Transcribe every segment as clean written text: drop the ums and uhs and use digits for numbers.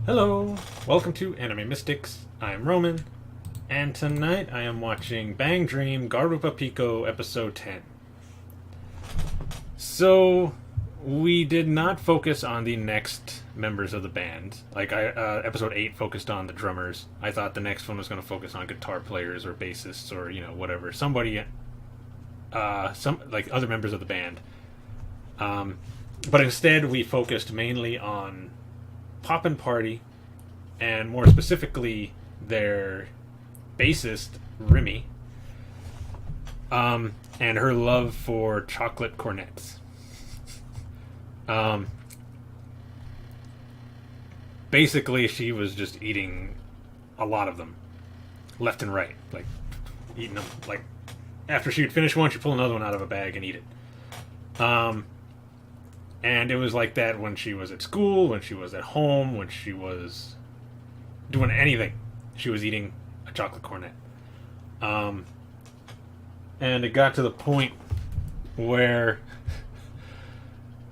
Hello, welcome to Anime Mystics. I am Roman, and tonight I am watching BanG Garupa Pico episode 10. So, we did not focus on the next members of the band. Episode 8 focused on the drummers. I thought the next one was going to focus on guitar players or bassists or, whatever. Somebody, other members of the band. But instead, we focused mainly on Poppin' Party, and more specifically, their bassist, Remy, and her love for chocolate cornets. Basically, she was just eating a lot of them, left and right, like eating them. Like after she'd finish one, she'd pull another one out of a bag and eat it. And it was like that when she was at school, when she was at home, when she was doing anything. She was eating a chocolate cornet. And it got to the point where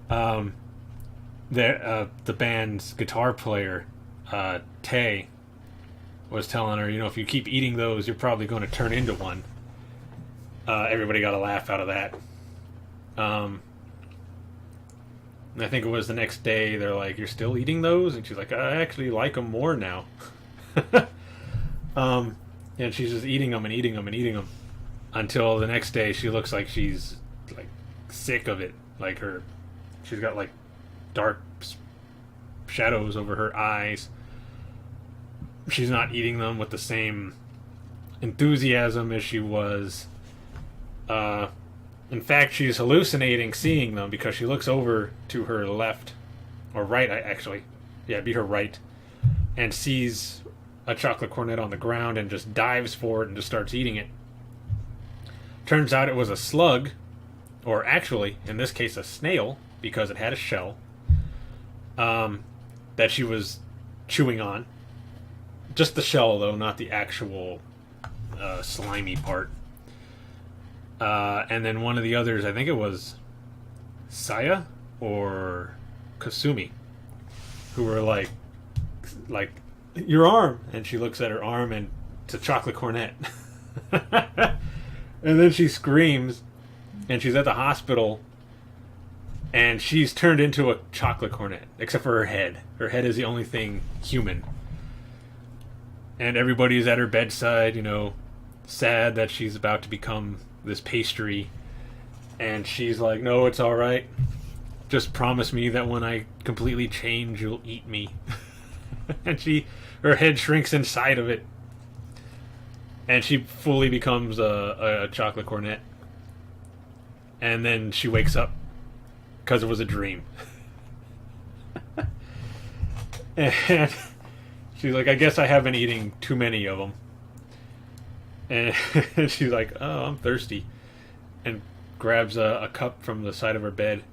the band's guitar player, Tay, was telling her, if you keep eating those, you're probably going to turn into one. Everybody got a laugh out of that. And I think it was the next day, they're like, "You're still eating those?" And she's like, "I actually like them more now." And she's just eating them and eating them and eating them until the next day she looks like she's like sick of it. She's got like dark shadows over her eyes. She's not eating them with the same enthusiasm as she was. In fact, she's hallucinating seeing them because she looks over to her left, or right, actually. Yeah, it'd be her right, and sees a chocolate cornet on the ground and just dives for it and just starts eating it. Turns out it was a slug, or actually, in this case, a snail, because it had a shell, that she was chewing on. Just the shell, though, not the actual slimy part. And then one of the others, I think it was Saya or Kasumi, who were like, "Your arm," and she looks at her arm and it's a chocolate cornet. And then she screams, and she's at the hospital, and she's turned into a chocolate cornet, except for her head. Her head is the only thing human. And everybody's at her bedside, sad that she's about to become this pastry, and she's like, "No, it's all right. Just promise me that when I completely change, you'll eat me." And her head shrinks inside of it, and she fully becomes a chocolate cornet. And then she wakes up because it was a dream. And she's like, "I guess I have been eating too many of them." And she's like, "Oh, I'm thirsty," and grabs a cup from the side of her bed,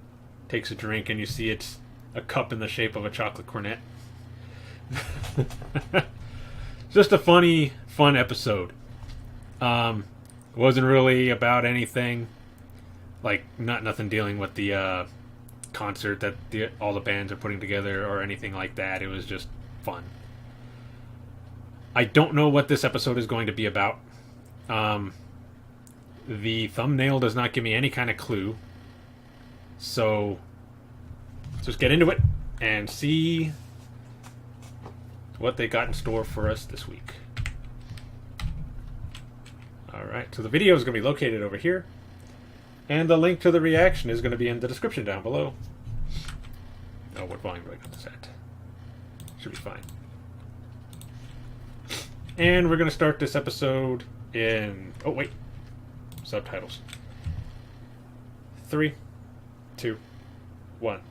takes a drink, and you see it's a cup in the shape of a chocolate cornet. Just a fun episode. Wasn't really about anything, like nothing dealing with the concert that all the bands are putting together or anything like that. It was just fun. I don't know what this episode is going to be about. The thumbnail does not give me any kind of clue. So let's just get into it and see what they got in store for us this week. Alright, so the video is going to be located over here, and the link to the reaction is going to be in the description down below. Oh, what volume do I got this at? Should be fine. And we're going to start this episode in... Oh, wait. Subtitles. 3, 2, 1.